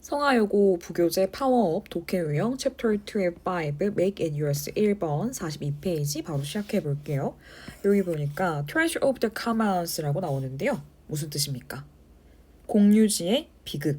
성하여고 부교재 파워업 독해 유형 챕터 2의 5 Make it yours 1번 42페이지 바로 시작해 볼게요. 여기 보니까 Treasure of the Commons라고 나오는데요. 무슨 뜻입니까? 공유지의 비극.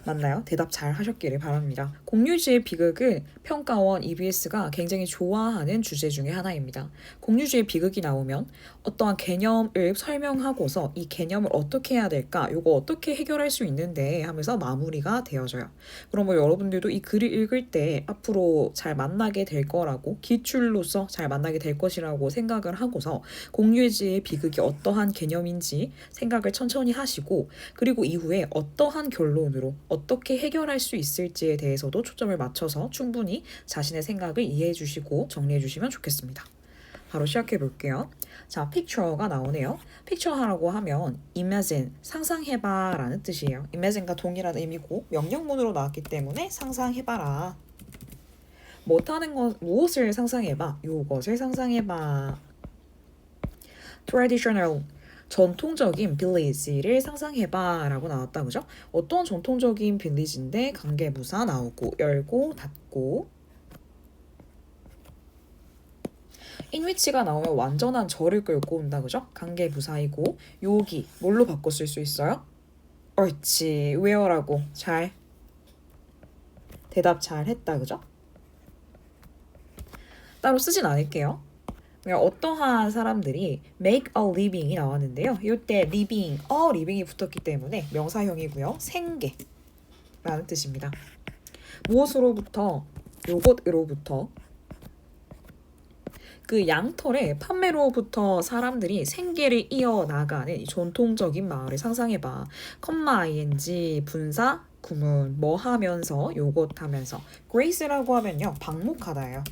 맞나요? 대답 잘 하셨기를 바랍니다. 공유주의 비극은 평가원 EBS가 굉장히 좋아하는 주제 중에 하나입니다. 공유주의 비극이 나오면 어떠한 개념을 설명하고서 이 개념을 어떻게 해야 될까? 이거 어떻게 해결할 수 있는데 하면서 마무리가 되어져요. 그럼 뭐 여러분들도 이 글을 읽을 때 앞으로 잘 만나게 될 거라고 기출로서 잘 만나게 될 것이라고 생각을 하고서 공유주의 비극이 어떠한 개념인지 생각을 천천히 하시고 그리고 이후에 어떠한 결론으로 어떻게 해결할 수 있을지에 대해서도 초점을 맞춰서 충분히 자신의 생각을 이해해 주시고 정리해 주시면 좋겠습니다. 바로 시작해 볼게요. 자, picture가 나오네요. picture하라고 하면 imagine, 상상해봐 라는 뜻이에요. imagine과 동일한 의미고 명령문으로 나왔기 때문에 상상해봐라. 무엇을 상상해봐? 요것을 상상해봐. traditional, 전통적인 빌리지를 상상해봐 라고 나왔다. 그죠? 어떤 전통적인 빌리지인데 관계부사 나오고 열고 닫고 인위치가 나오면 완전한 절을 끌고 온다. 그죠? 관계부사이고 여기 뭘로 바꿔 쓸 수 있어요? 옳지. where라고 잘 대답 잘 했다. 그죠? 따로 쓰진 않을게요. 어떠한 사람들이 make a living이 나왔는데요. 이때 living, living이 붙었기 때문에 명사형이고요. 생계라는 뜻입니다. 무엇으로부터? 요것으로부터 그 양털의 판매로부터 사람들이 생계를 이어나가는 전통적인 마을을 상상해봐. 컴마 분사 구문 뭐 하면서 요것 하면서 grace라고 하면요 방목하다예요.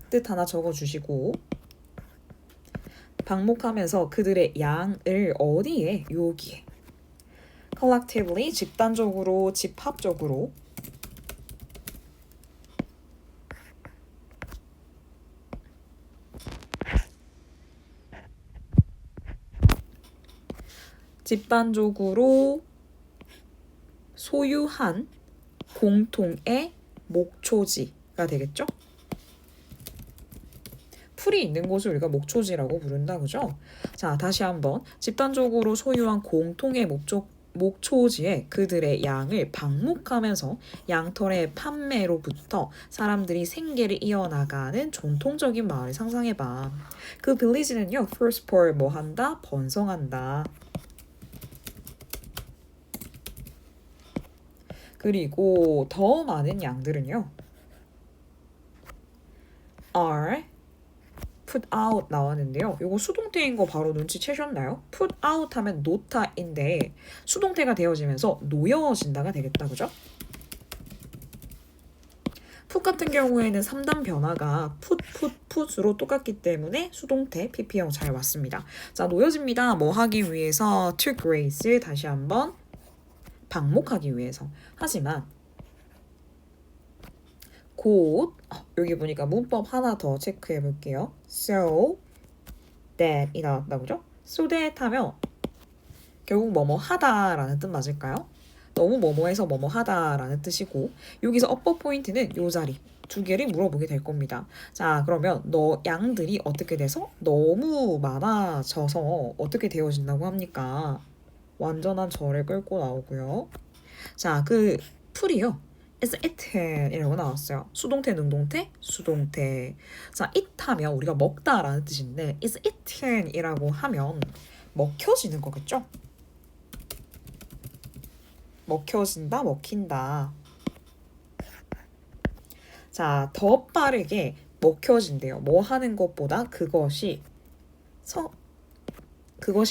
뜻 하나 적어주시고 방목하면서 그들의 양을 어디에? 여기에. collectively 집단적으로 집합적으로 집단적으로 소유한 공통의 목초지가 되겠죠? 풀이 있는 곳을 우리가 목초지라고 부른다. 그죠? 자, 다시 한번 집단적으로 소유한 공통의 목초지에 그들의 양을 방목하면서 양털의 판매로부터 사람들이 생계를 이어나가는 전통적인 마을을 상상해봐. 그 빌리지는요, prosper 뭐 한다? 번성한다. 그리고 더 많은 양들은요, are put out 나왔는데요. 이거 수동태인 거 바로 눈치채셨나요? put out 하면 놓다인데 수동태가 되어지면서 놓여진다가 되겠다. 그죠? put 같은 경우에는 3단 변화가 put으로 똑같기 때문에 수동태 pp형 잘 왔습니다. 자, 놓여집니다. 뭐 하기 위해서? to grace 다시 한번 방목하기 위해서. 하지만 곧 여기 보니까 문법 하나 더 체크해 볼게요. So that 이 나왔다. 그죠? So that 하면 결국 뭐뭐 하다라는 뜻 맞을까요? 너무 뭐뭐해서 뭐뭐 하다라는 뜻이고 여기서 업버 포인트는 요 자리 두 개를 물어보게 될 겁니다. 자, 그러면 양들이 어떻게 돼서 너무 많아져서 어떻게 되어진다고 합니까? 완전한 절을 끌고 나오고요. 자, 그 풀이요. is eaten 이라고 나왔어요. 수동태, 능동태, 수동태. 자, eat 하면 우리가 먹다라는 뜻인데 is eaten 이라고 하면 먹혀지는 거겠죠? 먹혀진다, 먹힌다. 자, 더 빠르게 먹혀진대요. 뭐 하는 것보다 그것이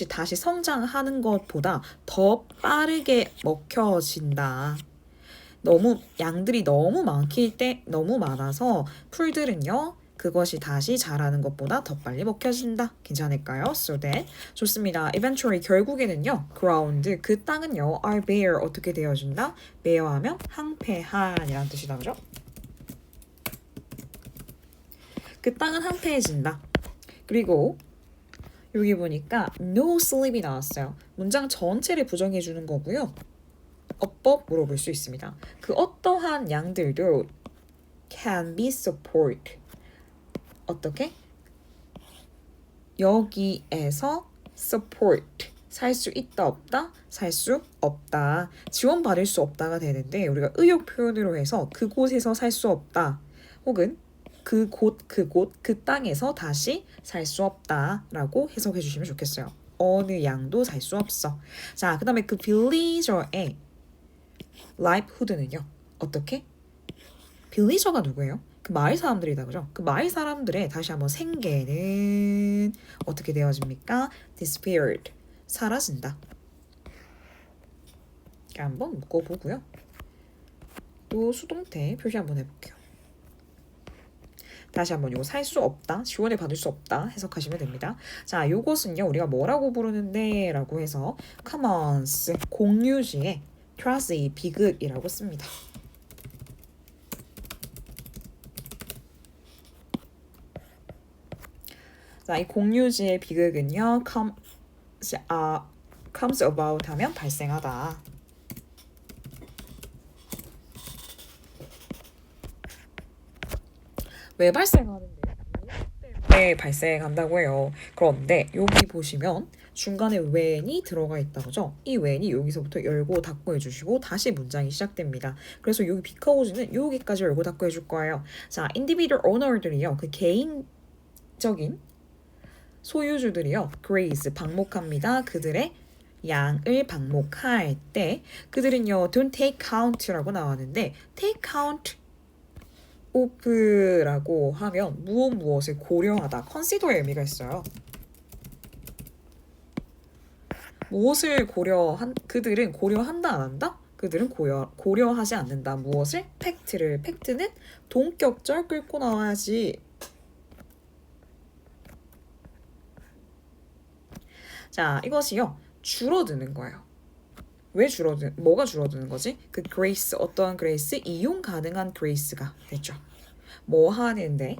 다시 성장하는 것보다 더 빠르게 먹혀진다. 양들이 너무 많아서 풀들은요 그것이 다시 자라는 것보다 더 빨리 먹혀진다. 괜찮을까요? So that 좋습니다. Eventually 결국에는요 ground 그 땅은요 are bare 어떻게 되어진다? bare 하면 항폐한이라는 뜻이다. 그죠? 그 땅은 항폐해진다. 그리고 여기 보니까 no sleep이 나왔어요. 문장 전체를 부정해 주는 거고요. 어법 물어볼 수 있습니다. 그 어떠한 양들도 can be support. 어떻게? 여기에서 support. 살 수 있다 없다? 살 수 없다. 지원받을 수 없다가 되는데 우리가 의역 표현으로 해서 그곳에서 살 수 없다. 혹은 그곳 그 땅에서 다시 살 수 없다라고 해석해 주시면 좋겠어요. 어느 양도 살 수 없어. 자, 그 다음에 그 villager의 livelihood는요. 어떻게? 빌리저가 누구예요? 그 마을 사람들이다 그죠? 그 마을 사람들의 다시 한번 생계는 어떻게 되어집니까? disappeared. 사라진다. 한번 묶어보고요. 또 수동태 표시 한번 해볼게요. 다시 한번 요거 살 수 없다, 지원을 받을 수 없다 해석하시면 됩니다. 자, 요것은요 우리가 뭐라고 부르는데 라고 해서 commons, 공유지의 trust의 비극이라고 씁니다. 자, 이 공유지의 비극은요 comes about 하면 발생하다. 왜 발생하는데? 네, 발생한다고 해요. 그런데 여기 보시면 중간에 when이 들어가 있다 그죠? 이 when이 여기서부터 열고 닫고 해주시고 다시 문장이 시작됩니다. 그래서 여기 because는 여기까지 열고 닫고 해줄 거예요. 자, individual owner들이요. 그 개인적인 소유주들이요. graze, 방목합니다. 그들의 양을 방목할 때 그들은요. don't take count라고 나왔는데 take count of라고 하면 무엇을 고려하다, consider의 의미가 있어요. 무엇을 그들은 고려한다 안 한다? 그들은 고려하지 않는다. 무엇을? 팩트를. 팩트는 동격절 끌고 나와야지. 자, 이것이요. 줄어드는 거예요. 왜 뭐가 줄어드는 거지? 그 grace, 어떠한 grace? 이용 가능한 grace가 됐죠. 뭐 하는데?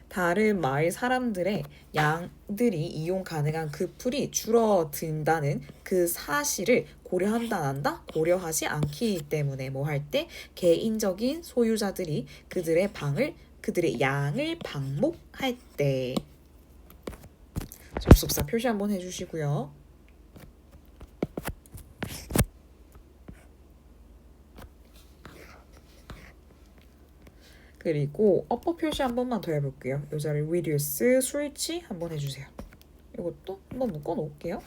다른 마을 사람들의 양들이 이용 가능한 그 풀이 줄어든다는 그 사실을 고려한다 안 한다? 고려하지 않기 때문에 뭐 할 때 개인적인 소유자들이 그들의 양을 방목할 때 접속사 표시 한번 해주시고요. 그리고 어법 표시 한 번만 더 해볼게요. 이 자리 reduce, switch 한번 해주세요. 이것도 한번 묶어 놓을게요.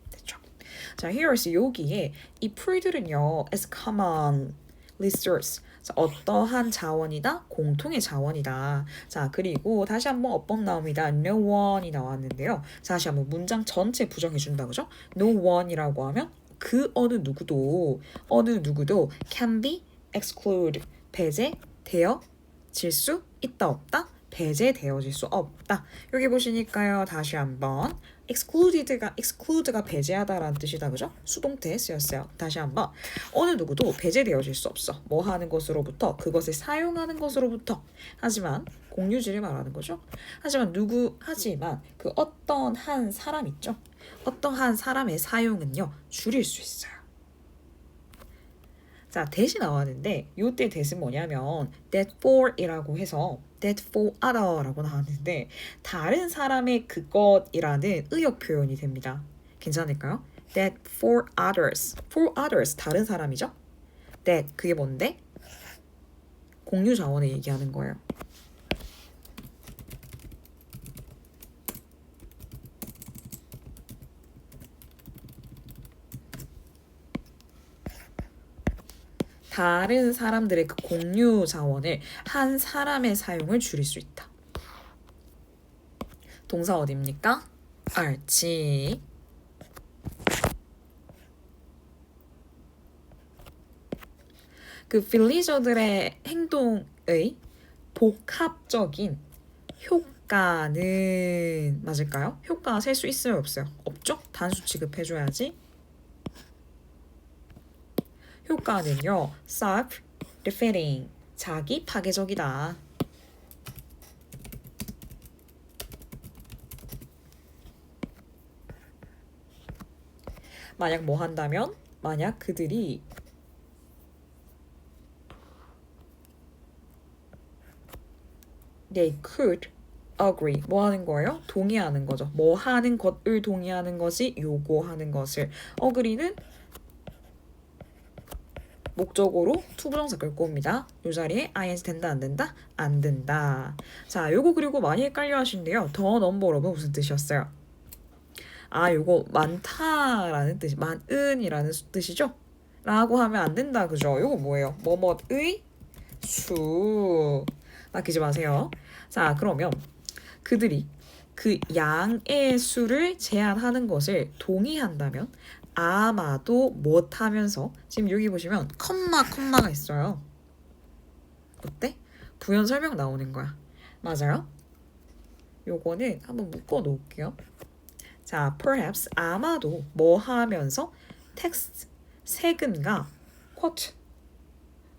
됐죠? 자, here's 여기에 이 풀들은요 as common resource. 자, 어떠한 자원이다? 공통의 자원이다. 자, 그리고 다시 한번 어법 나옵니다. no one이 나왔는데요. 자, 다시 한번 문장 전체 부정해 준다 그죠? no one이라고 하면 그 어느 누구도 can be excluded, 배제되어질 수 있다 없다? 배제되어질 수 없다. 여기 보시니까요. 다시 한번 exclude가 배제하다라는 뜻이다. 그죠? 수동태에 쓰였어요. 다시 한번 어느 누구도 배제되어질 수 없어. 뭐 하는 것으로부터? 그것을 사용하는 것으로부터. 하지만 공유지를 말하는 거죠. 하지만 그 어떤 한 사람 있죠? 어떤 한 사람의 사용은요. 줄일 수 있어요. 자, that이 나왔는데 요때 that은 뭐냐면 that for이라고 해서 that for other라고 나왔는데 다른 사람의 그것이라는 의역 표현이 됩니다. 괜찮을까요? that for others 다른 사람이죠? that 그게 뭔데? 공유 자원을 얘기하는 거예요. 다른 사람들의 그 공유 자원을 한 사람의 사용을 줄일 수 있다. 동사 어디입니까? arch. 그 빌리저들의 행동의 복합적인 효과는 맞을까요? 효과가 셀 수 있어요, 없어요? 없죠? 단수 취급해줘야지. 효과는요, self-defeating, 자기 파괴적이다. 만약 뭐 한다면 만약 그들이 they could agree 뭐 하는 거예요? 동의하는 거죠. 뭐 하는 것을 동의하는 것이 요구하는 것을 agree는 목적어로 투부정사 끌고 옵니다. 이 자리에 ing 된다 안 된다? 안 된다. 자, 요거 그리고 많이 헷갈려 하시는데요. 더 넘버업은 무슨 뜻이었어요? 아, 요거 많다라는 뜻이 많은이라는 뜻이죠? 라고 하면 안 된다. 그죠? 요거 뭐예요? 뭐뭐의 수. 맡기지 마세요. 자, 그러면 그들이 그 양의 수를 제한하는 것을 동의한다면 아마도 못하면서 지금 여기 보시면 컴마가 있어요. 어때? 부연 설명 나오는 거야. 맞아요? 요거는 한번 묶어 놓을게요. 자, perhaps 아마도 뭐 하면서 text 세금과 quote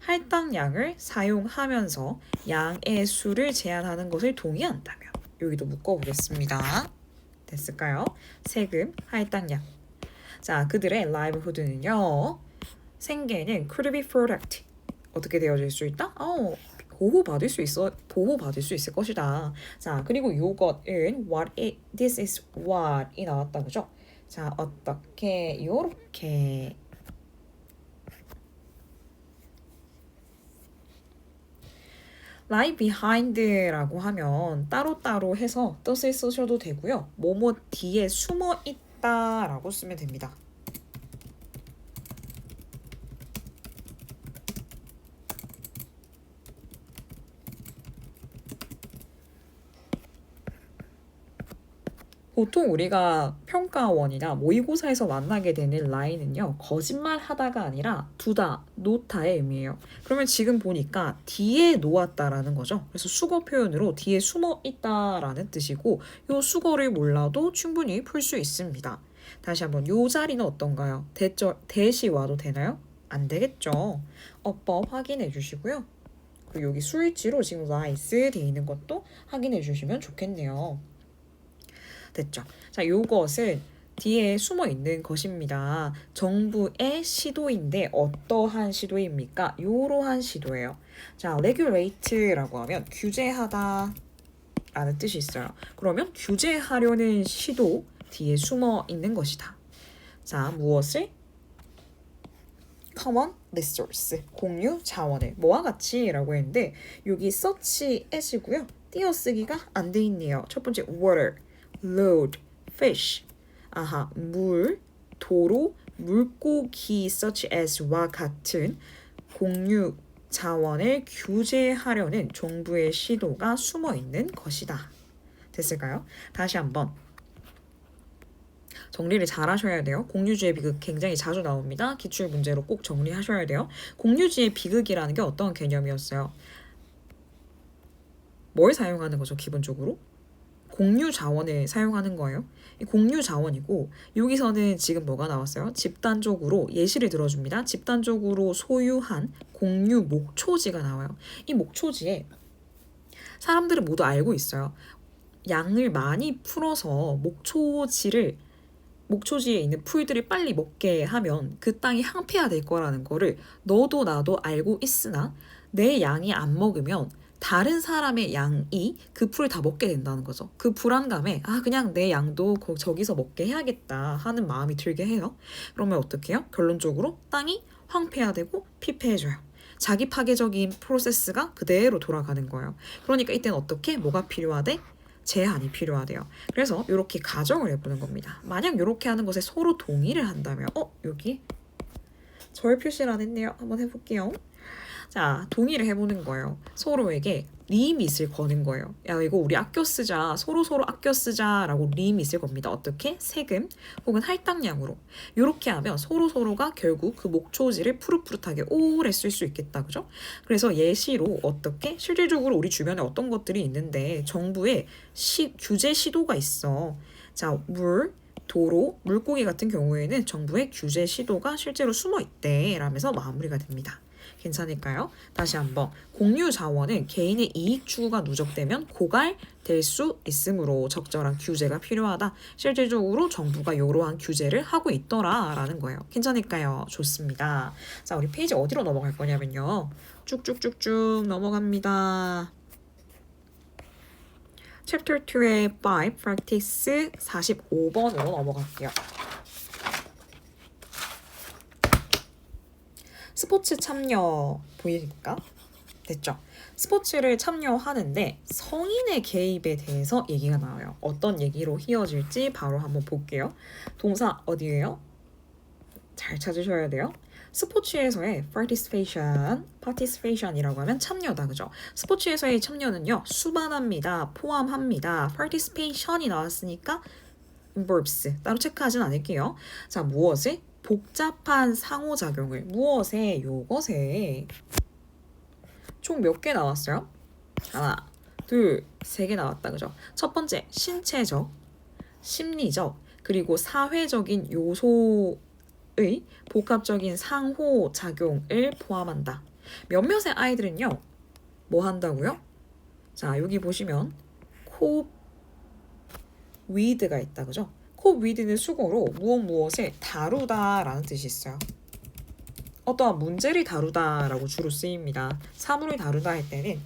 할당량을 사용하면서 양의 수를 제한하는 것을 동의한다면 여기도 묶어보겠습니다. 됐을까요? 세금, 할당량. 자, 그들의 livelihood는요. 생계는 could be product. 어떻게 되어질 수 있다? 보호받을 수 있을 것이다. 자, 그리고 요것은 this is what이 나왔다, 그죠? 자, 어떻게, 요렇게. lie behind라고 하면 따로따로 해서 뜻을 쓰셔도 되고요. 뭐뭐 뒤에 숨어 있다라고 쓰면 됩니다. 보통 우리가 평가원이나 모의고사에서 만나게 되는 line는요. 거짓말 하다가 아니라 두다, 놓다의 의미예요. 그러면 지금 보니까 뒤에 놓았다라는 거죠. 그래서 수거 표현으로 뒤에 숨어 있다라는 뜻이고 이 수거를 몰라도 충분히 풀 수 있습니다. 다시 한번 이 자리는 어떤가요? 대시 와도 되나요? 안 되겠죠. 어법 확인해 주시고요. 그리고 여기 수일치로 지금 lies 되어 있는 것도 확인해 주시면 좋겠네요. 됐죠. 자, 요것은 뒤에 숨어 있는 것입니다. 정부의 시도인데 어떠한 시도입니까? 요러한 시도예요. 자, regulate라고 하면 규제하다 라는 뜻이 있어요. 그러면 규제하려는 시도 뒤에 숨어 있는 것이다. 자, 무엇을? common resource, 공유 자원을 뭐와 같이 라고 했는데 여기 such as이고요. 띄어쓰기가 안 돼 있네요. 첫 번째 water, load, fish. 아하, 물, 도로, 물고기 such as와 같은 공유 자원을 규제하려는 정부의 시도가 숨어 있는 것이다. 됐을까요? 다시 한번 정리를 잘 하셔야 돼요. 공유주의 비극 굉장히 자주 나옵니다. 기출 문제로 꼭 정리하셔야 돼요. 공유주의 비극이라는 게 어떤 개념이었어요? 뭘 사용하는 거죠, 기본적으로? 공유 자원을 사용하는 거예요. 이 공유 자원이고 여기서는 지금 뭐가 나왔어요? 집단적으로 예시를 들어줍니다. 집단적으로 소유한 공유 목초지가 나와요. 이 목초지에 사람들은 모두 알고 있어요. 양을 많이 풀어서 목초지에 있는 풀들을 빨리 먹게 하면 그 땅이 항폐화될 거라는 거를 너도 나도 알고 있으나 내 양이 안 먹으면 다른 사람의 양이 그 풀을 다 먹게 된다는 거죠. 그 불안감에 그냥 내 양도 저기서 먹게 해야겠다 하는 마음이 들게 해요. 그러면 어떻게 해요? 결론적으로 땅이 황폐화되고 피폐해져요. 자기 파괴적인 프로세스가 그대로 돌아가는 거예요. 그러니까 이때는 어떻게? 뭐가 필요하대? 제한이 필요하대요. 그래서 이렇게 가정을 해보는 겁니다. 만약 이렇게 하는 것에 서로 동의를 한다면 여기 절 표시를 안 했네요. 한번 해볼게요. 자, 동의를 해보는 거예요. 서로에게 리밋을 거는 거예요. 야, 이거 우리 아껴 쓰자. 서로 아껴 쓰자라고 리밋을 겁니다. 어떻게? 세금 혹은 할당량으로. 이렇게 하면 서로가 결국 그 목초지를 푸릇푸릇하게 오래 쓸 수 있겠다. 그죠? 그래서 예시로 어떻게? 실질적으로 우리 주변에 어떤 것들이 있는데 정부의 규제 시도가 있어. 자, 물, 도로, 물고기 같은 경우에는 정부의 규제 시도가 실제로 숨어 있대 라면서 마무리가 됩니다. 괜찮을까요? 다시 한번 공유 자원은 개인의 이익 추구가 누적되면 고갈될 수 있으므로 적절한 규제가 필요하다. 실질적으로 정부가 이러한 규제를 하고 있더라라는 거예요. 괜찮을까요? 좋습니다. 자, 우리 페이지 어디로 넘어갈 거냐면요. 쭉쭉쭉쭉 넘어갑니다. 챕터 2의 5 practice 45번으로 넘어갈게요. 스포츠 참여 보이니까 됐죠? 스포츠를 참여하는데 성인의 개입에 대해서 얘기가 나와요. 어떤 얘기로 이어질지 바로 한번 볼게요. 동사 어디예요? 잘 찾으셔야 돼요. 스포츠에서의 participation이라고 하면 참여다, 그죠? 스포츠에서의 참여는요, 수반합니다, 포함합니다. participation이 나왔으니까 verbs 따로 체크하진 않을게요. 자, 무엇을? 복잡한 상호작용을 무엇에? 요것에 총 몇 개 나왔어요? 하나, 둘, 세 개 나왔다, 그죠? 첫 번째, 신체적, 심리적, 그리고 사회적인 요소의 복합적인 상호작용을 포함한다. 몇몇의 아이들은요, 뭐 한다고요? 자, 여기 보시면 코 위드가 있다, 그죠? 코 위드는 수거로 무엇을 다루다라는 뜻이 있어요. 어떠한 문제를 다루다라고 주로 쓰입니다. 사물을 다루다 할 때는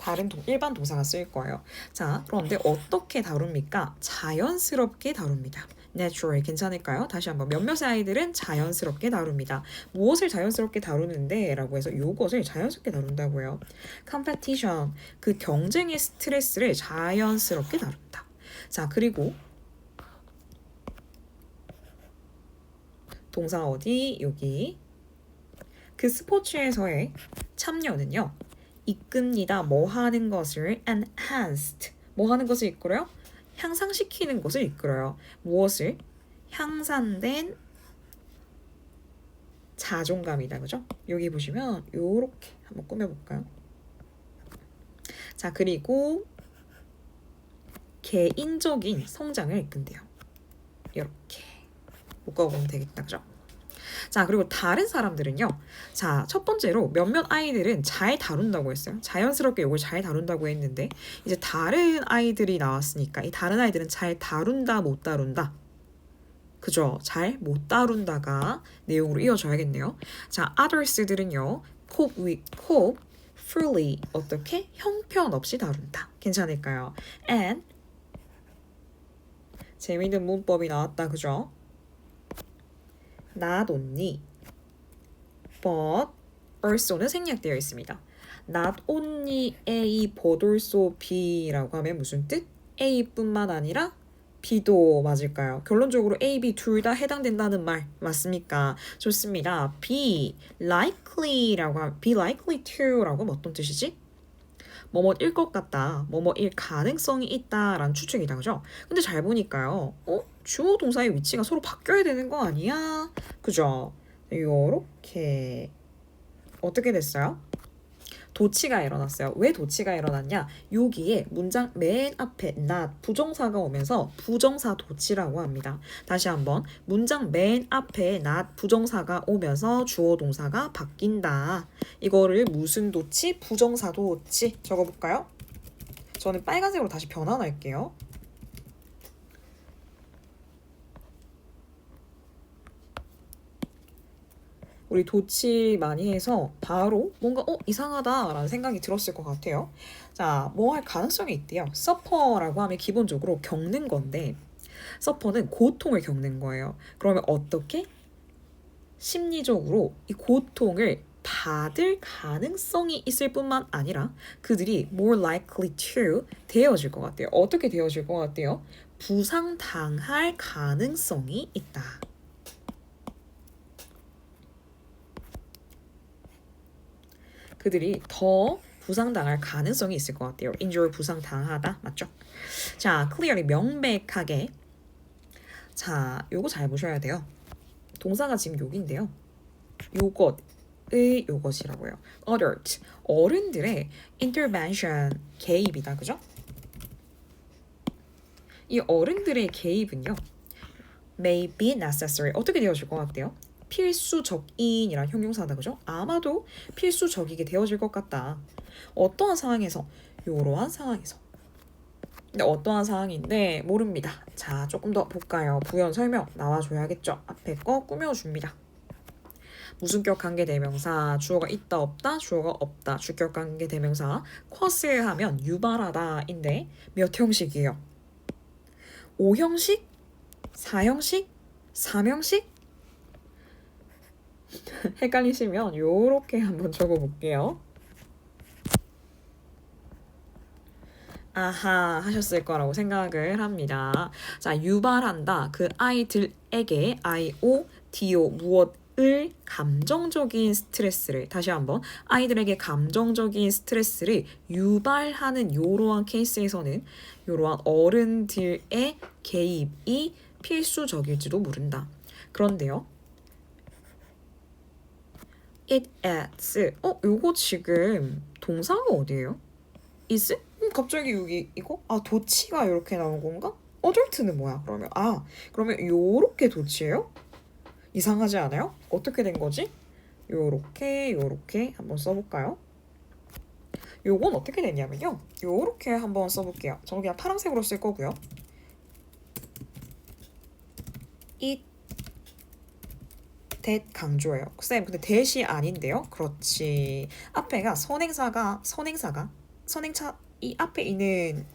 다른 일반 동사가 쓰일 거예요. 자, 그런데 어떻게 다룹니까? 자연스럽게 다룹니다. natural 괜찮을까요? 다시 한번 몇몇의 아이들은 자연스럽게 다룹니다. 무엇을 자연스럽게 다루는데? 라고 해서 요것을 자연스럽게 다룬다고요. competition 그 경쟁의 스트레스를 자연스럽게 다룬다. 자, 그리고 동사 어디? 여기. 그 스포츠에서의 참여는요. 이끕니다. 뭐 하는 것을 enhanced. 뭐 하는 것을 이끌어요? 향상시키는 것을 이끌어요. 무엇을? 향상된 자존감이다. 그죠? 여기 보시면 요렇게 한번 꾸며볼까요? 자, 그리고 개인적인 성장을 이끈대요. 이렇게 묶어보면 되겠다. 그죠? 자, 그리고 다른 사람들은요. 자, 첫 번째로 몇몇 아이들은 잘 다룬다고 했어요. 자연스럽게 이걸 잘 다룬다고 했는데 이제 다른 아이들이 나왔으니까 이 다른 아이들은 잘 다룬다, 못 다룬다. 그죠? 잘 못 다룬다가 내용으로 이어져야겠네요. 자, others들은요. cope fully 어떻게? 형편없이 다룬다. 괜찮을까요? and 재미있는 문법이 나왔다. 그죠? not only but also는 생략되어 있습니다. not only A but also B라고 하면 무슨 뜻? A뿐만 아니라 B도 맞을까요? 결론적으로 A, B 둘 다 해당된다는 말 맞습니까? 좋습니다. be likely to라고 하면 어떤 뜻이지? 뭐뭐일 것 같다, 뭐뭐일 가능성이 있다라는 추측이다, 그죠? 근데 잘 보니까요, 주어 동사의 위치가 서로 바뀌어야 되는 거 아니야? 그죠? 요렇게 어떻게 됐어요? 도치가 일어났어요. 왜 도치가 일어났냐? 여기에 문장 맨 앞에 not 부정사가 오면서 부정사 도치라고 합니다. 다시 한번 문장 맨 앞에 not 부정사가 오면서 주어 동사가 바뀐다. 이거를 무슨 도치? 부정사 도치 적어볼까요? 저는 빨간색으로 다시 변환할게요. 우리 도치 많이 해서 바로 뭔가 이상하다라는 생각이 들었을 것 같아요. 자, 뭐 할 가능성이 있대요. suffer라고 하면 기본적으로 겪는 건데 suffer는 고통을 겪는 거예요. 그러면 어떻게? 심리적으로 이 고통을 받을 가능성이 있을 뿐만 아니라 그들이 more likely to 되어질 것 같아요. 어떻게 되어질 것 같아요? 부상당할 가능성이 있다. 그들이 더 부상당할 가능성이 있을 것 같아요. injure 부상당하다 맞죠? 자, clearly 명백하게. 자, 요거 잘 보셔야 돼요. 동사가 지금 여기인데요. 요것의 요것이라고요. adult 어른들의 intervention 개입이다, 그죠? 이 어른들의 개입은요. may be necessary 어떻게 되어질 것 같아요? 필수적인이란 형용사다. 그죠? 아마도 필수적이게 되어질 것 같다. 어떠한 상황에서? 요러한 상황에서. 근데 어떠한 상황인데 모릅니다. 자, 조금 더 볼까요? 부연 설명 나와줘야겠죠? 앞에 거 꾸며줍니다. 무슨격 관계대명사, 주어가 있다 없다, 주어가 없다, 주격 관계대명사, 쿼스를 하면 유발하다인데 몇 형식이에요? 5형식? 4형식? 3형식? 헷갈리시면 요렇게 한번 적어볼게요. 아하 하셨을 거라고 생각을 합니다. 자, 유발한다. 그 아이들에게 IO, 무엇을 감정적인 스트레스를 다시 한번 아이들에게 감정적인 스트레스를 유발하는 요러한 케이스에서는 요러한 어른들의 개입이 필수적일지도 모른다. 그런데요. It adds. 요거 지금 동사가 어디예요? is? 갑자기 여기 이거? 도치가 이렇게 나온 건가? 어덜트는 뭐야 그러면? 그러면 요렇게 도치예요? 이상하지 않아요? 어떻게 된 거지? 요렇게 한번 써볼까요? 요건 어떻게 됐냐면요. 요렇게 한번 써볼게요. 저는 그냥 파란색으로 쓸 거고요. it that 강조예요. 쌤 근데 that이 아닌데요? 그렇지. 앞에가 선행차 이 앞에 있는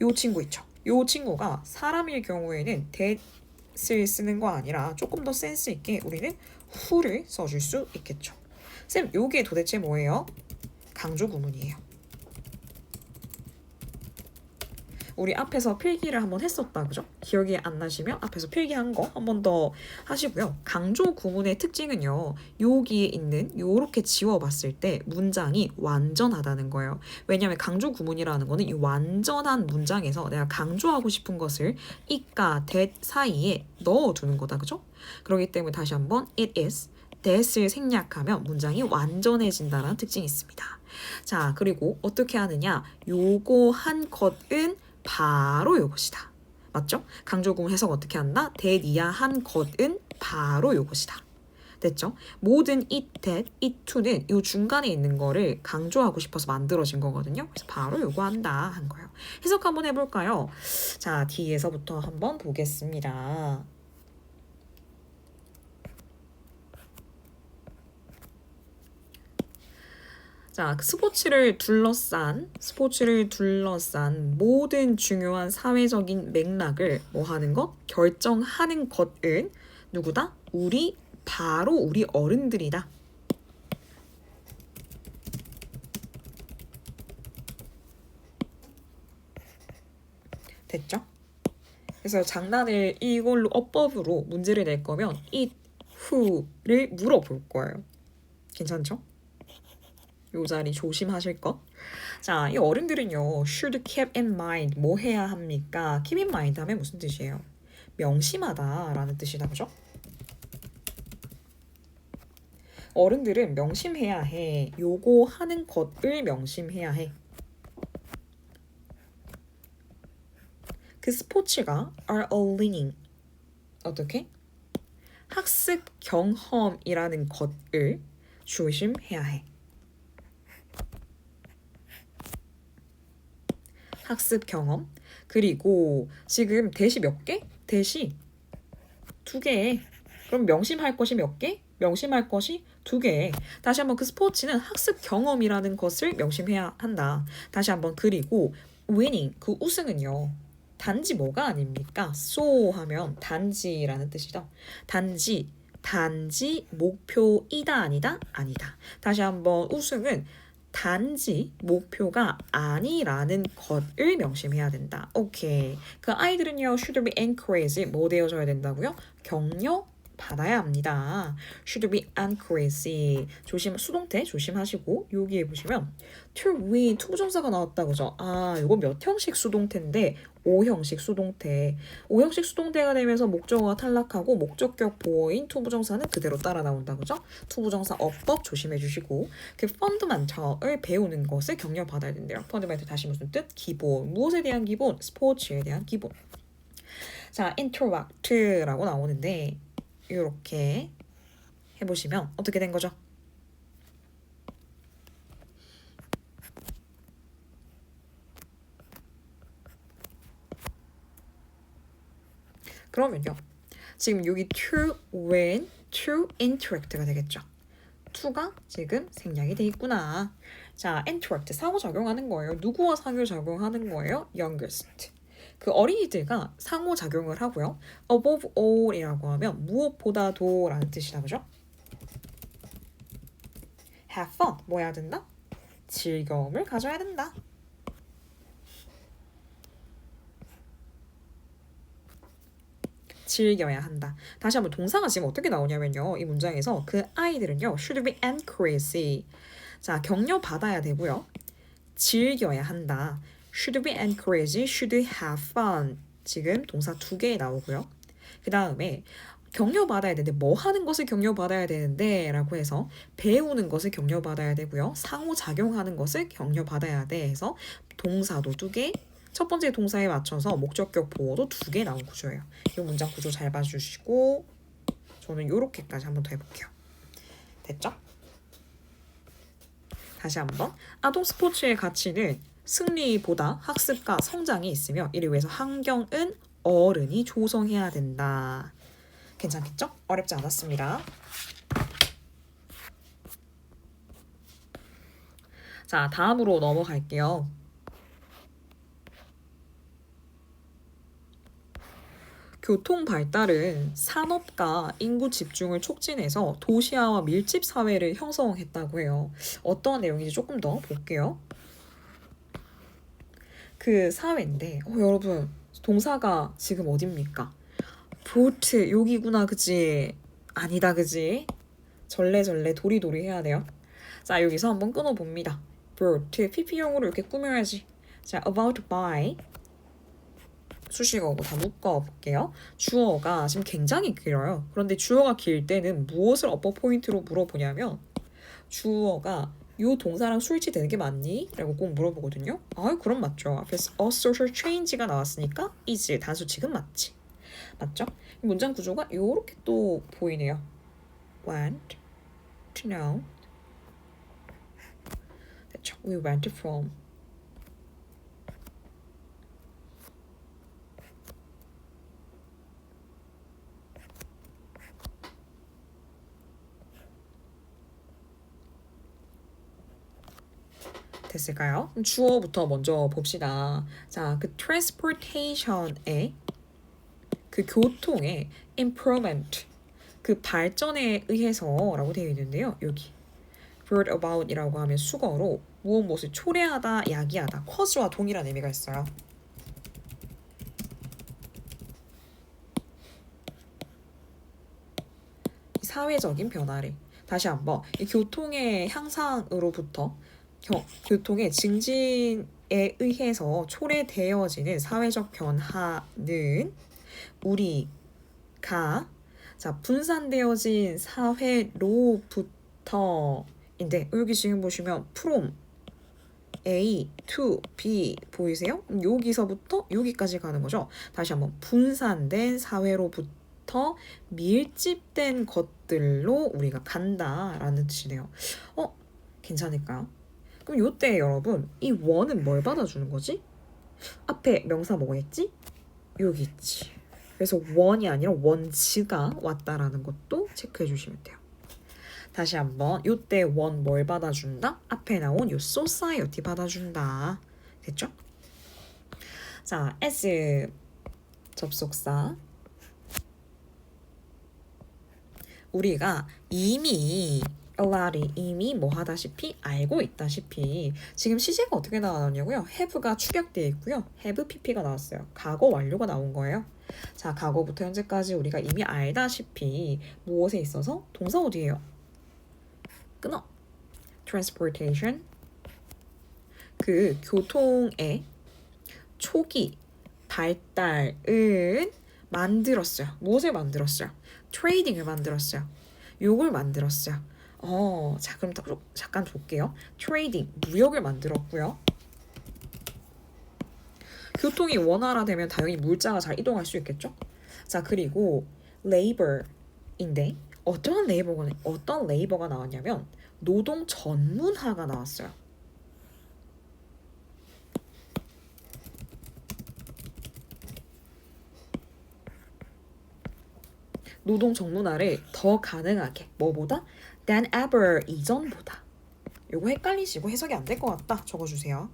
요 친구 있죠. 요 친구가 사람일 경우에는 that을 쓰는 거 아니라 조금 더 센스 있게 우리는 who를 써줄 수 있겠죠. 쌤, 요게 도대체 뭐예요? 강조 구문이에요. 우리 앞에서 필기를 한번 했었다, 그죠? 기억이 안 나시면 앞에서 필기한 거 한 번 더 하시고요. 강조 구문의 특징은요. 여기에 있는 요렇게 지워봤을 때 문장이 완전하다는 거예요. 왜냐하면 강조 구문이라는 거는 이 완전한 문장에서 내가 강조하고 싶은 것을 it과 that 사이에 넣어두는 거다, 그죠? 그렇기 때문에 다시 한번 it is, that을 생략하면 문장이 완전해진다는 특징이 있습니다. 자, 그리고 어떻게 하느냐? 요거 한 것은 바로 요것이다. 맞죠? 강조구문 해석 어떻게 한다? that 이야 한 것은 바로 요것이다. 됐죠? 모든 it, that, it to는 요 중간에 있는 거를 강조하고 싶어서 만들어진 거거든요. 그래서 바로 요거 한다 한 거예요. 해석 한번 해볼까요? 자, 뒤에서부터 한번 보겠습니다. 자, 스포츠를 둘러싼 모든 중요한 사회적인 맥락을 뭐 하는 것? 결정하는 것은 누구다? 바로 우리 어른들이다. 됐죠? 그래서 장난을 이걸로 어법으로 문제를 낼 거면 it, who를 물어볼 거예요. 괜찮죠? 요 자리 조심하실 것. 자, 이 어른들은요, should keep in mind 뭐 해야 합니까? keep in mind 하면 무슨 뜻이에요? 명심하다라는 뜻이다, 그죠? 어른들은 명심해야 해. 요거 하는 것을 명심해야 해. 그 스포츠가 are a learning. 어떻게? 학습 경험이라는 것을 조심해야 해. 학습 경험. 그리고 지금 대시 몇 개? 대시 2개. 그럼 명심할 것이 몇 개? 명심할 것이 2개. 다시 한번 그 스포츠는 학습 경험이라는 것을 명심해야 한다. 다시 한번 그리고 winning 그 우승은요. 단지 뭐가 아닙니까? so 하면 단지라는 뜻이죠. 단지 목표이다 아니다? 아니다. 다시 한번 우승은 단지 목표가 아니라는 것을 명심해야 된다. 오케이. 그 아이들은요. should be encouraged 뭐 되어줘야 된다고요? 격려 받아야 합니다. should be encouraged. 수동태 조심하시고 여기에 보시면 to win 투부정사가 나왔다 그죠? 이거 몇 형식 수동태인데 5형식 수동태. 5형식 수동태가 되면서 목적어가 탈락하고 목적격 보어인 투부정사는 그대로 따라 나온다 그죠? 투부정사 어법 조심해 주시고 그 펀드멘털을 배우는 것을 격려받아야 된대요. 펀드멘털 다시 무슨 뜻? 기본. 무엇에 대한 기본? 스포츠에 대한 기본. 자, interact라고 나오는데 이렇게 해보시면 어떻게 된 거죠? 그러면요. 지금 여기 to win, to interact가 되겠죠. to가 지금 생략이 돼 있구나. 자, interact 상호작용하는 거예요. 누구와 상호작용하는 거예요? youngest. 그 어린이들과 상호작용을 하고요. above all이라고 하면 무엇보다도 라는 뜻이다. 그죠? have fun. 뭐 해야 된다? 즐거움을 가져야 된다. 즐겨야 한다. 다시 한번 동사가 지금 어떻게 나오냐면요. 이 문장에서 그 아이들은요. should be encouraged. 자, 격려 받아야 되고요. 즐겨야 한다. should be encouraged, should have fun. 지금 동사 2개 나오고요. 그 다음에 격려받아야 되는데 뭐 하는 것을 격려받아야 되는데 라고 해서 배우는 것을 격려받아야 되고요. 상호작용하는 것을 격려받아야 돼 해서 동사도 2개, 첫 번째 동사에 맞춰서 목적격 보어도 2개 나온 구조예요. 이 문장 구조 잘 봐주시고 저는 요렇게까지 한번 더 해볼게요. 됐죠? 다시 한번. 아동 스포츠의 가치는 승리보다 학습과 성장이 있으며 이를 위해서 환경은 어른이 조성해야 된다. 괜찮겠죠? 어렵지 않았습니다. 자, 다음으로 넘어갈게요. 교통 발달은 산업과 인구 집중을 촉진해서 도시화와 밀집 사회를 형성했다고 해요. 어떤 내용인지 조금 더 볼게요. 그 사회인데 여러분 동사가 지금 어딥니까? brought 여기구나 그지? 아니다 그지? 절레절레 도리도리 해야 돼요. 자 여기서 한번 끊어봅니다. brought PP형으로 이렇게 꾸며야지. 자 about by 수식어고 다 묶어볼게요. 주어가 지금 굉장히 길어요. 그런데 주어가 길 때는 무엇을 어퍼 포인트로 물어보냐면 주어가 요 동사랑 수일치되는 게 맞니? 라고 꼭 물어보거든요. 그럼 맞죠. 앞에서 a social change가 나왔으니까 is 단수칙은 맞지. 맞죠? 문장 구조가 요렇게 또 보이네요. want to know. 됐죠? We went from. 됐을까요? 주어부터 먼저 봅시다. 자, 그 transportation의 그 교통의 improvement 그 발전에 의해서라고 되어 있는데요. 여기 brought about이라고 하면 수거로 무엇을 초래하다, 야기하다, cause와 동일한 의미가 있어요. 사회적인 변화를 다시 한번 이 교통의 향상으로부터 교통의 증진에 의해서 초래되어지는 사회적 변화는 우리가 분산되어진 사회로부터인데 여기 지금 보시면 from A to B 보이세요? 여기서부터 여기까지 가는 거죠. 다시 한번 분산된 사회로부터 밀집된 것들로 우리가 간다라는 뜻이네요. 괜찮을까요? 그럼 요때 여러분 이 원은 뭘 받아주는 거지? 앞에 명사 뭐겠지? 여기 있지. 그래서 원이 아니라 원즈가 왔다라는 것도 체크해 주시면 돼요. 다시 한번 요때 원 뭘 받아준다? 앞에 나온 요 society 받아준다. 됐죠? 자, as 접속사 우리가 이미 already 이미 뭐 하다시피 알고 있다시피 지금 시제가 어떻게 나왔냐고요? have가 축약되어 있고요. have pp가 나왔어요. 과거 완료가 나온 거예요. 자, 과거부터 현재까지 우리가 이미 알다시피 무엇에 있어서 동사 어디예요? 끊어. transportation 그 교통의 초기 발달은 만들었어요. 무엇을 만들었어요? 트레이딩을 만들었어요. 요걸 만들었어요. 자 그럼 잠깐 볼게요. 트레이딩 무역을 만들었고요. 교통이 원활화되면 당연히 물자가 잘 이동할 수 있겠죠. 자 그리고 labor인데 어떤 레이버가 나왔냐면 노동 전문화가 나왔어요. 노동 전문화를 더 가능하게 뭐보다? than ever 이전보다. 요거 헷갈리시고 해석이 안 될 것 같다 적어주세요.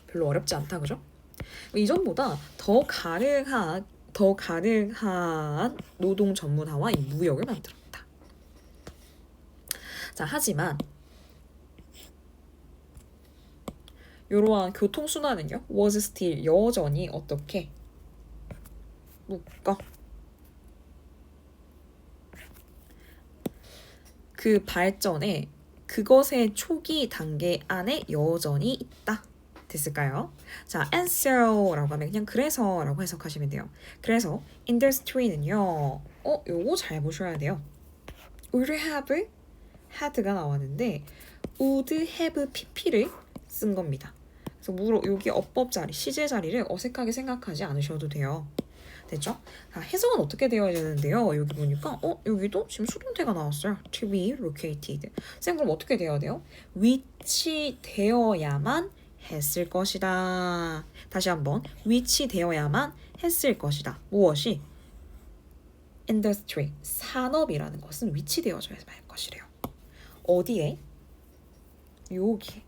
별로 어렵지 않다 그죠? 이전보다 더 가능한 노동 전문화와 이 무역을 만들었다. 자, 하지만 이러한 교통순환은요 was still 여전히 어떻게 묶어 그 발전에 그것의 초기 단계 안에 여전히 있다. 됐을까요? 자, answer라고 하면 그냥 그래서라고 해석하시면 돼요. 그래서 industry는요. 요거 잘 보셔야 돼요. would have had가 나왔는데 would have pp를 쓴 겁니다. 그래서 여기 어법 자리, 시제 자리를 어색하게 생각하지 않으셔도 돼요. 됐죠? 자, 해석은 어떻게 되어야 되는데요? 여기 보니까 여기도 지금 수동태가 나왔어요. to be located. 쌤 그럼 어떻게 되어야 돼요? 위치되어야만 했을 것이다. 다시 한번 위치되어야만 했을 것이다. 무엇이? industry, 산업이라는 것은 위치되어져야 할 것이래요. 어디에? 여기.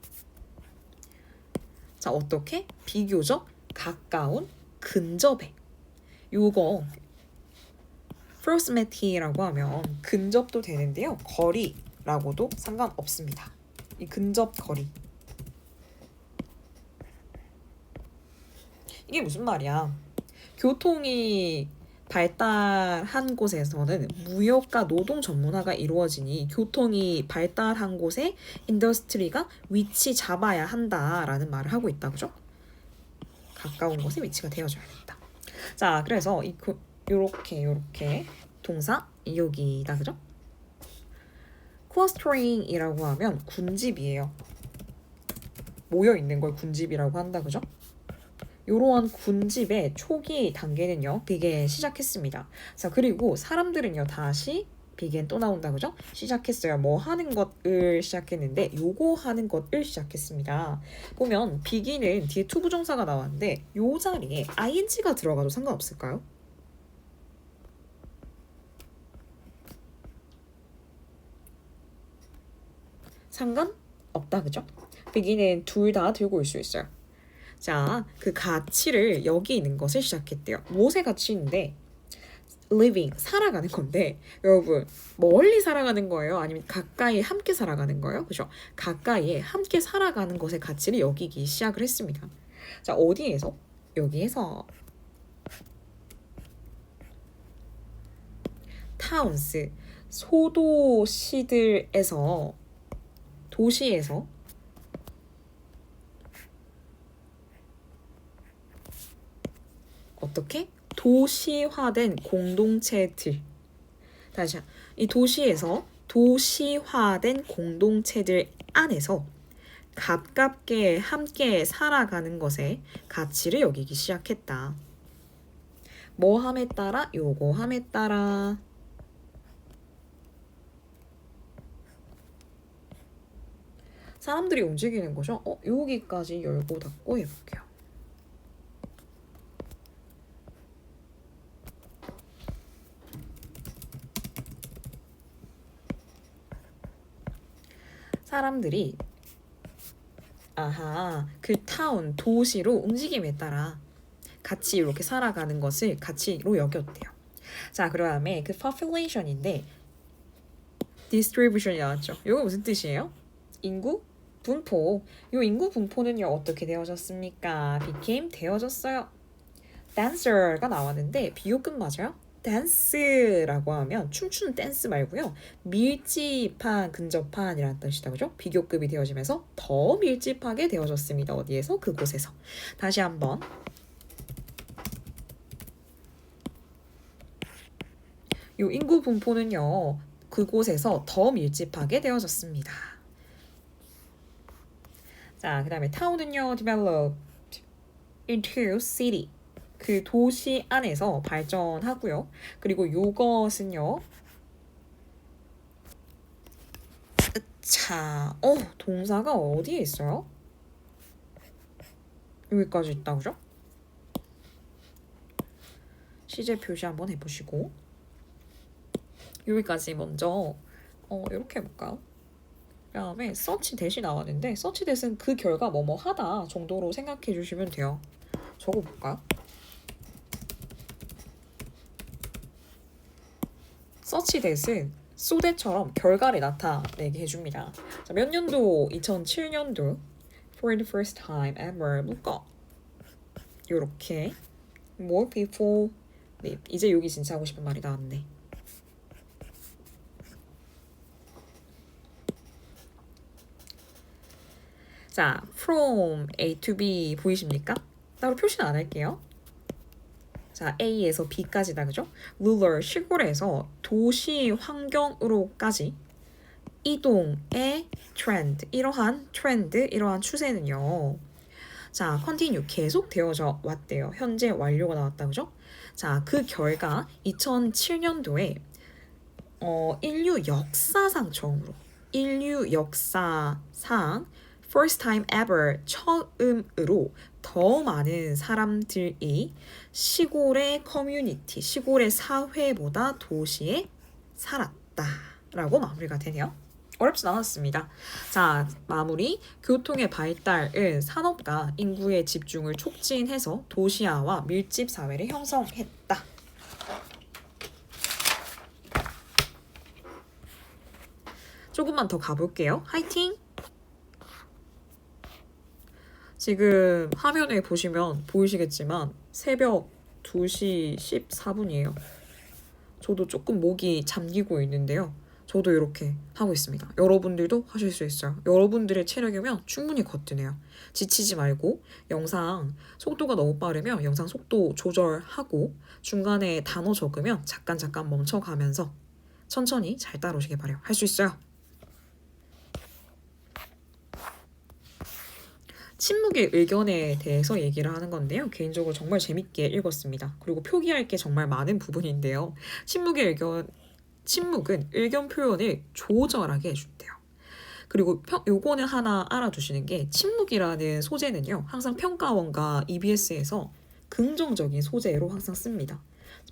자, 어떻게? 비교적 가까운 근접에. 요거 proximity라고 하면 근접도 되는데요. 거리라고도 상관없습니다. 이 근접 거리. 이게 무슨 말이야? 교통이 발달한 곳에서는 무역과 노동 전문화가 이루어지니 교통이 발달한 곳에 인더스트리가 위치 잡아야 한다라는 말을 하고 있다. 그죠? 가까운 곳에 위치가 되어줘야 된다. 자, 그래서 요렇게 동사 여기다. 그죠? clustering이라고 하면 군집이에요. 모여 있는 걸 군집이라고 한다. 그죠? 이러한 군집의 초기 단계는요, 비겐 시작했습니다. 자, 그리고 사람들은요, 다시 비겐 또 나온다, 그죠? 시작했어요. 뭐 하는 것을 시작했는데, 요거 하는 것을 시작했습니다. 보면 비긴은 뒤에 to 부정사가 나왔는데, 요 자리에 ing가 들어가도 상관없을까요? 상관없다, 그죠? 비긴은 둘 다 들고 올 수 있어요. 자, 그 가치를 여기 있는 것을 시작했대요. 무엇의 가치인데? living, 살아가는 건데 여러분 멀리 살아가는 거예요? 아니면 가까이 함께 살아가는 거예요? 그죠? 가까이에 함께 살아가는 것의 가치를 여기기 시작을 했습니다. 자, 어디에서? 여기에서 towns, 소도시들에서 도시에서 어떻게? 도시화된 공동체들. 다시 이 도시에서 도시화된 공동체들 안에서 가깝게 함께 살아가는 것에 가치를 여기기 시작했다. 뭐 함에 따라? 요거 함에 따라. 사람들이 움직이는 거죠. 여기까지 열고 닫고 해볼게요. 사람들이 그 타운, 도시로 움직임에 따라 같이 이렇게 살아가는 것을 가치로 여겼대요. 자, 그다음에 그 population인데 distribution이 나왔죠. 이거 무슨 뜻이에요? 인구 분포. 이 인구 분포는요 어떻게 되어졌습니까? became 되어졌어요. dancer가 나왔는데 비교급 맞아요? 댄스라고 하면 춤추는 댄스 말고요. 밀집한, 근접한이라는 뜻이다. 그죠? 비교급이 되어지면서 더 밀집하게 되어졌습니다. 어디에서? 그곳에서. 다시 한번. 이 인구 분포는요. 그곳에서 더 밀집하게 되어졌습니다. 자, 그 다음에 타운은요. developed into city. 그 도시 안에서 발전하고요. 그리고 이것은요. 자, 동사가 어디에 있어요? 여기까지 있다고죠? 시제 표시 한번 해보시고 여기까지 먼저 이렇게 해볼까요? 그 다음에 search that이 나왔는데 search that은 그 결과 뭐뭐 하다 정도로 생각해 주시면 돼요. 적어볼까요? search that은 so that처럼 결과를 나타내게 해줍니다. 자, 몇 년도? 2007년도 for the first time ever 묶어 요렇게 more people live. 이제 여기 진짜 하고 싶은 말이 나왔네. 자, from A to B 보이십니까? 따로 표시는 안 할게요. 자, A에서 B까지다, 그죠? rural, 시골에서 도시 환경으로까지 이동의 트렌드, 이러한 트렌드, 이러한 추세는요. 자, continue, 계속 되어져 왔대요. 현재 완료가 나왔다, 그죠? 자, 그 결과 2007년도에 인류 역사상 처음으로 인류 역사상 first time ever 처음으로 더 많은 사람들이 시골의 커뮤니티, 시골의 사회보다 도시에 살았다라고 마무리가 되네요. 어렵진 않았습니다. 자, 마무리. 교통의 발달은 산업과 인구의 집중을 촉진해서 도시화와 밀집 사회를 형성했다. 조금만 더 가볼게요. 화이팅! 지금 화면에 보시면 보이시겠지만 새벽 2시 14분이에요. 저도 조금 목이 잠기고 있는데요. 저도 이렇게 하고 있습니다. 여러분들도 하실 수 있어요. 여러분들의 체력이면 충분히 거뜬해요. 지치지 말고 영상 속도가 너무 빠르면 영상 속도 조절하고 중간에 단어 적으면 잠깐 멈춰가면서 천천히 잘 따라오시길 바라요. 할 수 있어요. 침묵의 의견에 대해서 얘기를 하는 건데요. 개인적으로 정말 재밌게 읽었습니다. 그리고 표기할 게 정말 많은 부분인데요. 침묵은 의견 표현을 조절하게 해준대요. 그리고 요거는 하나 알아두시는 게 침묵이라는 소재는요. 항상 평가원과 EBS에서 긍정적인 소재로 항상 씁니다.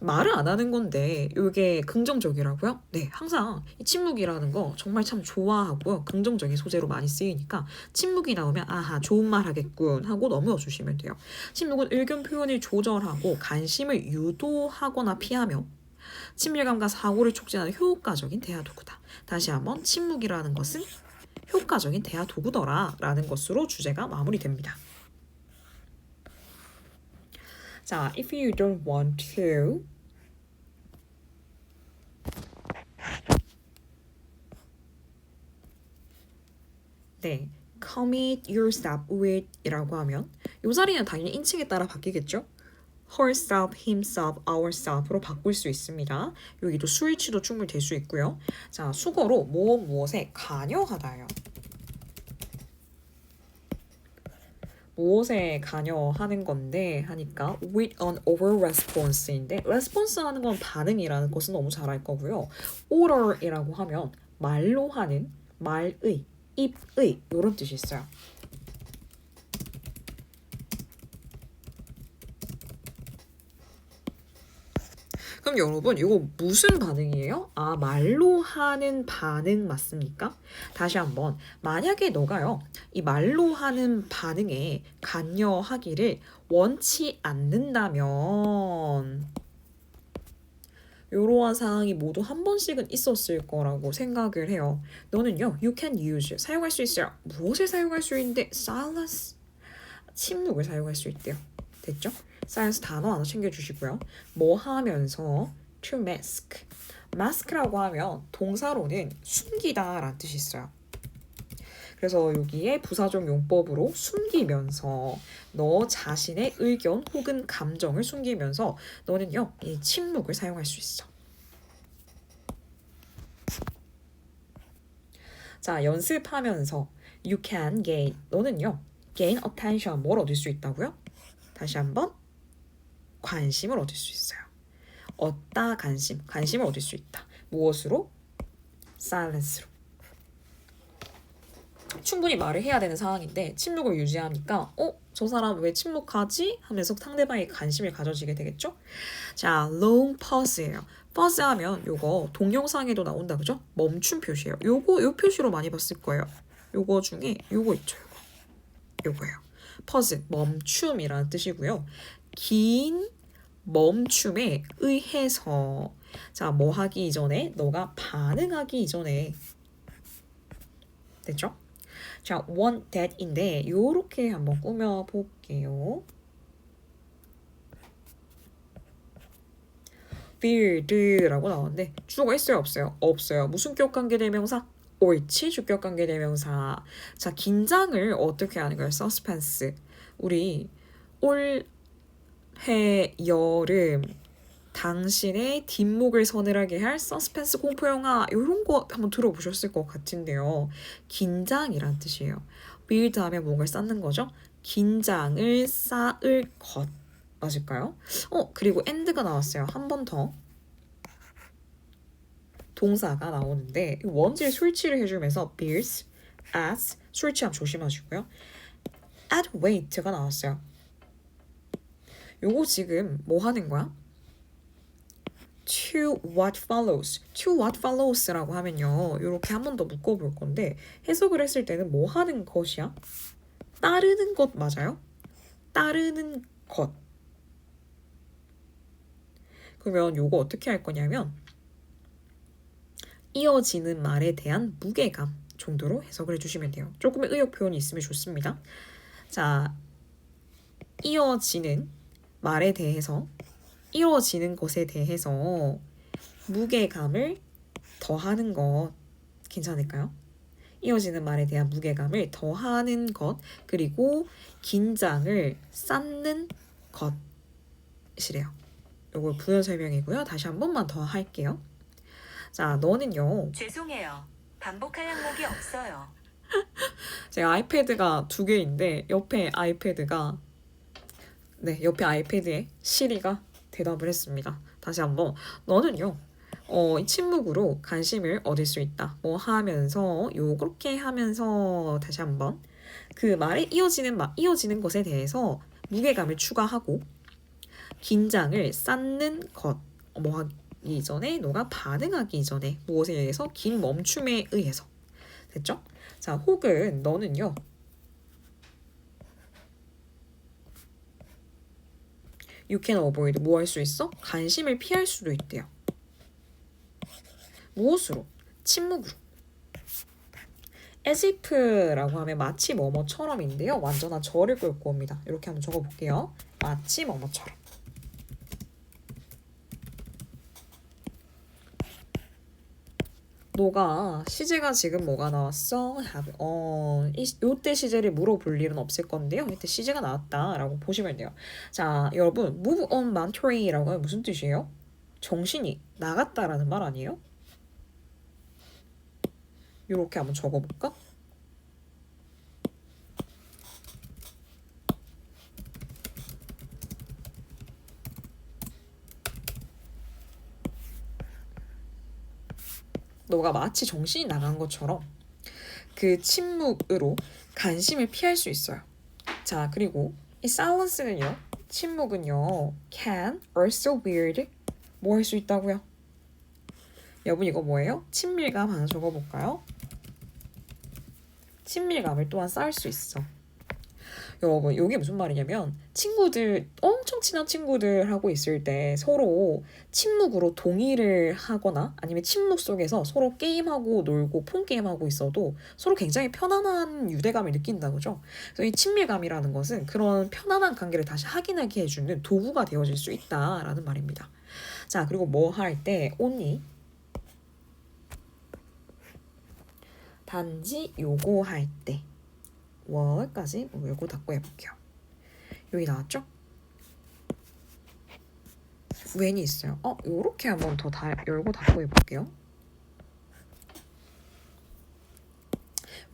말을 안 하는 건데 이게 긍정적이라고요? 네, 항상 이 침묵이라는 거 정말 참 좋아하고요. 긍정적인 소재로 많이 쓰이니까 침묵이 나오면 아하 좋은 말 하겠군 하고 넘어가 주시면 돼요. 침묵은 의견 표현을 조절하고 관심을 유도하거나 피하며 친밀감과 사고를 촉진하는 효과적인 대화 도구다. 다시 한번 침묵이라는 것은 효과적인 대화 도구더라 라는 것으로 주제가 마무리됩니다. 자, if you don't want to 네, commit yourself with 이라고 하면 이 자리는 당연히 인칭에 따라 바뀌겠죠? herself, himself, ourself로 바꿀 수 있습니다. 여기도 수일치도 충분히 될 수 있고요. 자, 수거로 무엇에 관여하다요. 무엇에 관여하는 건데 하니까 with an over response인데 response 하는 건 반응이라는 것은 너무 잘 알 거고요. order이라고 하면 말로 하는 말의, 입의 이런 뜻이 있어요. 그럼 여러분 이거 무슨 반응이에요? 아, 말로 하는 반응 맞습니까? 다시 한번 만약에 너가요 이 말로 하는 반응에 관여하기를 원치 않는다면 이러한 상황이 모두 한 번씩은 있었을 거라고 생각을 해요. 너는요 you can use 사용할 수 있어요. 무엇을 사용할 수 있는데 silence 침묵을 사용할 수 있대요. 됐죠? 사이언스 단어 하나 챙겨주시고요. 뭐 하면서 to mask. mask라고 하면 동사로는 숨기다 라는 뜻이 있어요. 그래서 여기에 부사적 용법으로 숨기면서 너 자신의 의견 혹은 감정을 숨기면서 너는요 이 침묵을 사용할 수 있어. 자, 연습하면서 you can gain 너는요 gain attention 뭘 얻을 수 있다고요? 다시 한번 관심을 얻을 수 있어요. 얻다 관심을 얻을 수 있다. 무엇으로? silence로. 충분히 말을 해야 되는 상황인데 침묵을 유지하니까 저 사람 왜 침묵하지? 하면서 상대방이 관심을 가져지게 되겠죠? 자, long pause예요. pause 하면 요거 동영상에도 나온다 그죠? 멈춤 표시예요. 요 표시로 많이 봤을 거예요. 요거 중에 요거 있죠. 요거예요. pause, 멈춤이라는 뜻이고요. 긴 멈춤에 의해서 자, 뭐 하기 이전에 너가 반응하기 이전에 됐죠? 자, want that인데 요렇게 한번 꾸며볼게요. feared라고 나오는데 주어가 있어요 없어요? 없어요. 무슨 격관계 대명사? 옳지, 주격관계 대명사. 자, 긴장을 어떻게 하는 거예요? suspense. 우리 올해 여름 당신의 뒷목을 서늘하게 할 서스펜스 공포 영화 이런 거 한번 들어보셨을 것 같은데요. 긴장이란 뜻이에요. build 하면 뭔가를 쌓는 거죠. 긴장을 쌓을 것 맞을까요? 그리고 and가 나왔어요. 한 번 더. 동사가 나오는데 원질 술취를 해주면서 builds, as 술 취함 조심하시고요. add weight가 나왔어요. 요거 지금 뭐 하는 거야? to what follows라고 하면요. 이렇게 한 번 더 묶어볼 건데 해석을 했을 때는 뭐 하는 것이야? 따르는 것 맞아요? 따르는 것. 그러면 요거 어떻게 할 거냐면 이어지는 말에 대한 무게감 정도로 해석을 해주시면 돼요. 조금의 의역 표현이 있으면 좋습니다. 자, 이어지는 말에 대해서 이루어지는 것에 대해서 무게감을 더하는 것 괜찮을까요? 이어지는 말에 대한 무게감을 더하는 것 그리고 긴장을 쌓는 것이래요. 이거 부연 설명이고요. 다시 한 번만 더 할게요. 자, 너는요. 죄송해요. 반복할 항목이 없어요. 제가 아이패드가 2개인데 옆에 아이패드가 옆에 아이패드에 시리가 대답을 했습니다. 다시 한번 너는요. 이 침묵으로 관심을 얻을 수 있다. 뭐 하면서 그렇게 하면서 다시 한번 그 말에 이어지는 것에 대해서 무게감을 추가하고 긴장을 쌓는 것. 뭐 하기 이전에 너가 반응하기 이전에 무엇에 의해서 긴 멈춤에 의해서 됐죠? 자, 혹은 너는요. You can avoid 뭐 할 수 있어? 관심을 피할 수도 있대요. 무엇으로? 침묵으로. as if라고 하면 마치 뭐뭐처럼인데요. 완전한 저를 끌고 옵니다. 이렇게 한번 적어볼게요. 마치 뭐뭐처럼. 너가 시제가 지금 뭐가 나왔어? 요때 시제를 물어볼 일은 없을 건데요. 이때 시제가 나왔다라고 보시면 돼요. 자, 여러분, move on mentoring이라고 하면 무슨 뜻이에요? 정신이 나갔다라는 말 아니에요? 이렇게 한번 적어볼까? 너가 마치 정신이 나간 것처럼 그 침묵으로 관심을 피할 수 있어요. 자, 그리고 이 silence는요. 침묵은요. can also weird 뭐 할 수 있다고요? 여러분 이거 뭐예요? 친밀감 하나 적어볼까요? 친밀감을 또한 쌓을 수 있어. 여러분 이게 무슨 말이냐면 친구들 엄청 친한 친구들 하고 있을 때 서로 침묵으로 동의를 하거나 아니면 침묵 속에서 서로 게임하고 놀고 폰게임하고 있어도 서로 굉장히 편안한 유대감을 느낀다 그죠? 그래서 이 친밀감이라는 것은 그런 편안한 관계를 다시 확인하게 해주는 도구가 되어질 수 있다라는 말입니다. 자, 그리고 뭐 할 때 only 단지 요거 할 때 월까지 열고 닫고 해볼게요. 여기 나왔죠? when이 있어요. 요렇게 한번 더 열고 닫고 해볼게요.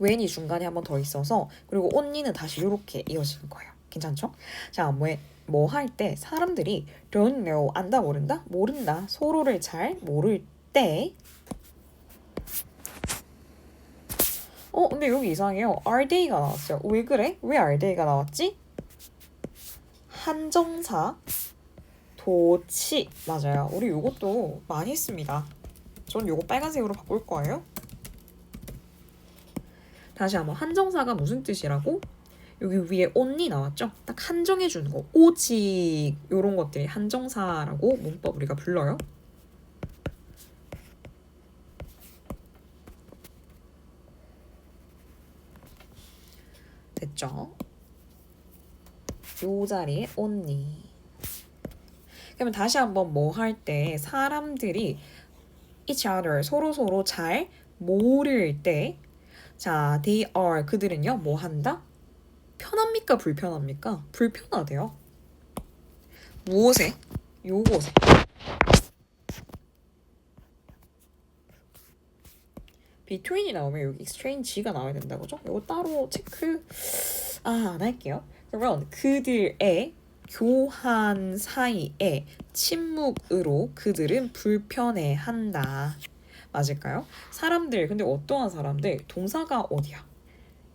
when이 중간에 한번 더 있어서 그리고 only는 다시 요렇게 이어지는 거예요. 괜찮죠? 자, 뭐 할 때 사람들이 don't know 안다 모른다 모른다 서로를 잘 모를 때 근데 여기 이상해요. are they가 나왔어요. 왜 그래? 왜 are they가 나왔지? 한정사 도치 맞아요. 우리 요것도 많이 했습니다. 전 요거 빨간색으로 바꿀 거예요. 다시 한번 한정사가 무슨 뜻이라고? 여기 위에 only 나왔죠? 딱 한정해 주는 거. 오직 요런 것들이 한정사라고 문법 우리가 불러요. 됐죠? 요 자리에 only. 그러면 다시 한번 뭐 할 때 사람들이 each other 서로 잘 모를 때 자, they are 그들은요 뭐 한다? 편합니까 불편합니까? 불편하대요. 무엇에? 요것에. between이 나오면 여기 exchange가 나와야 된다 그죠? 이거 따로 체크 안 할게요. 그러면 그들의 교환 사이에 침묵으로 그들은 불편해한다. 맞을까요? 사람들 근데 어떠한 사람들 동사가 어디야?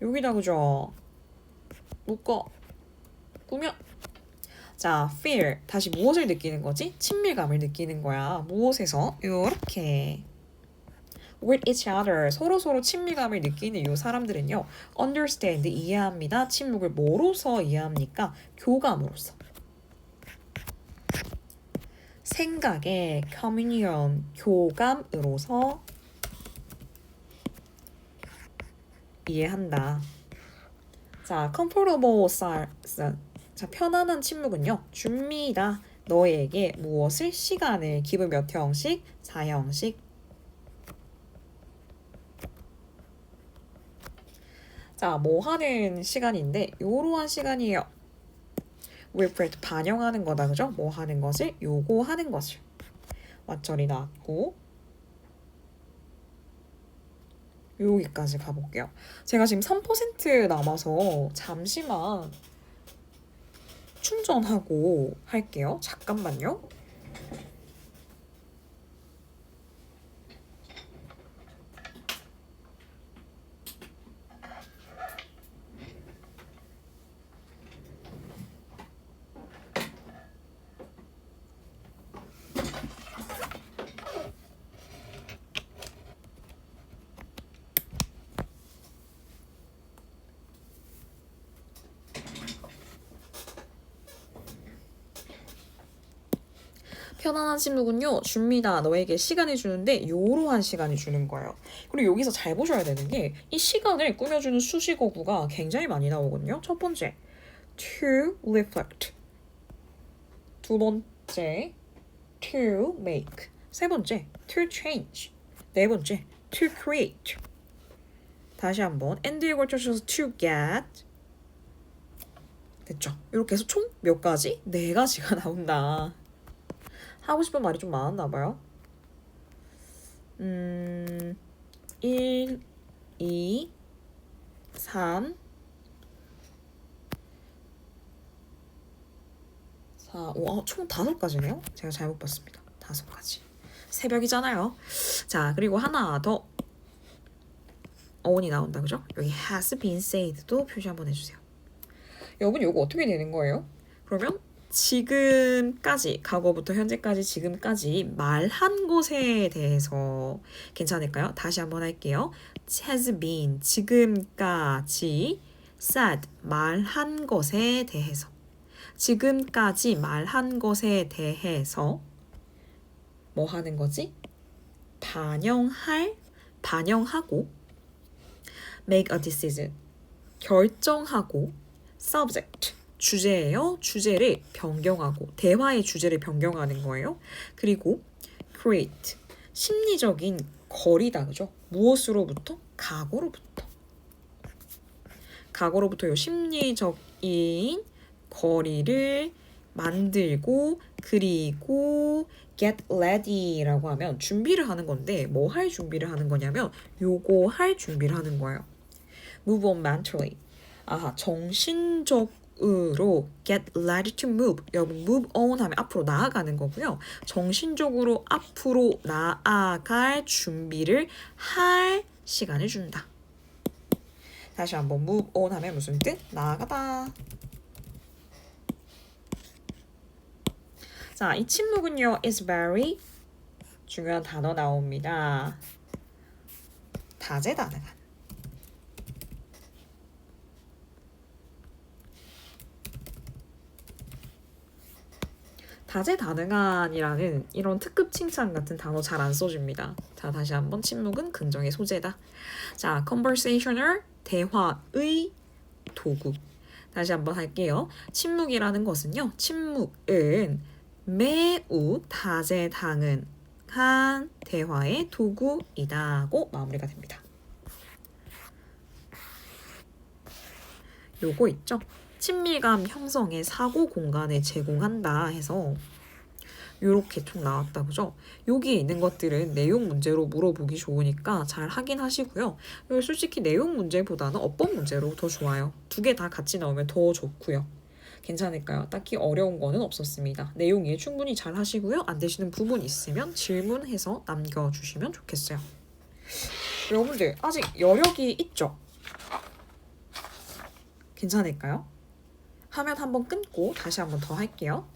여기다 그죠? 묶어 꾸며 자 fear 다시 무엇을 느끼는 거지? 친밀감을 느끼는 거야. 무엇에서? 요렇게 with each other 서로 친밀감을 느끼는 이 사람들은요 understand 이해합니다. 침묵을 뭐로서 이해합니까? 교감으로서. 생각의 communion 교감으로서 이해한다. 자 comfortable silence 자 편안한 침묵은요 줍니다. 너에게 무엇을? 시간을. 기분 몇 형식? 4형식. 자, 뭐 하는 시간인데 요러한 시간이에요. reflect 반영하는 거다 그죠? 뭐 하는 것을? 요구하는 것을. 왓절이 나왔고 여기까지 가볼게요. 제가 지금 3% 남아서 잠시만 충전하고 할게요. 잠깐만요. 편안한 침묵은요 줍니다. 너에게 시간을 주는데 요러한 시간을 주는 거예요. 그리고 여기서 잘 보셔야 되는 게 이 시간을 꾸며주는 수식어구가 굉장히 많이 나오거든요. 첫 번째 to reflect 두 번째 to make 세 번째 to change 네 번째 to create 다시 한번 and에 걸쳐서 to get 됐죠? 이렇게 해서 총 몇 가지? 네 가지가 나온다. 하고 싶은 말이 좀 많았나 봐요. 1, 2, 3, 4, 5, 총 5가지네요. 제가 잘못 봤습니다. 5가지. 새벽이잖아요. 자, 그리고 하나 더 어원이 나온다, 그죠? 여기 has been said도 표시 한번 해주세요. 여러분, 요거 어떻게 되는 거예요? 그러면 지금까지 과거부터 현재까지 지금까지 말한 것에 대해서 괜찮을까요? 다시 한번 할게요. has been 지금까지 said 말한 것에 대해서 지금까지 말한 것에 대해서 뭐 하는 거지? 반영하고 make a decision 결정하고 subject 주제예요. 주제를 변경하고 대화의 주제를 변경하는 거예요. 그리고 create 심리적인 거리다 그죠? 무엇으로부터? 각오로부터 요 심리적인 거리를 만들고 그리고 get ready라고 하면 준비를 하는 건데 뭐 할 준비를 하는 거냐면 요거 할 준비를 하는 거예요. move on mentally 정신적으로 move으로 get ready to move. 여러분 move on 하면 앞으로 나아가는 거고요. 정신적으로 앞으로 나아갈 준비를 할 시간을 준다. 다시 한번 move on 하면 무슨 뜻? 나아가다. 자, 이 침묵은요 is very 중요한 단어 나옵니다. 다재다능한. 다재다능한이라는 이런 특급 칭찬 같은 단어 잘 안 써줍니다. 자, 다시 한번 침묵은 긍정의 소재다. 자, conversational 대화의 도구. 다시 한번 할게요. 침묵이라는 것은요. 침묵은 매우 다재다능한 대화의 도구이다고 마무리가 됩니다. 요거 있죠? 친밀감 형성의 사고 공간을 제공한다 해서 요렇게 좀 나왔다 그죠? 여기에 있는 것들은 내용 문제로 물어보기 좋으니까 잘 확인하시고요. 솔직히 내용 문제보다는 어법 문제로 더 좋아요. 두 개 다 같이 나오면 더 좋고요. 괜찮을까요? 딱히 어려운 거는 없었습니다. 내용 이해 충분히 잘 하시고요. 안 되시는 부분 있으면 질문해서 남겨주시면 좋겠어요. 여러분들 아직 여력이 있죠? 괜찮을까요? 화면 한번 끊고 다시 한번 더 할게요.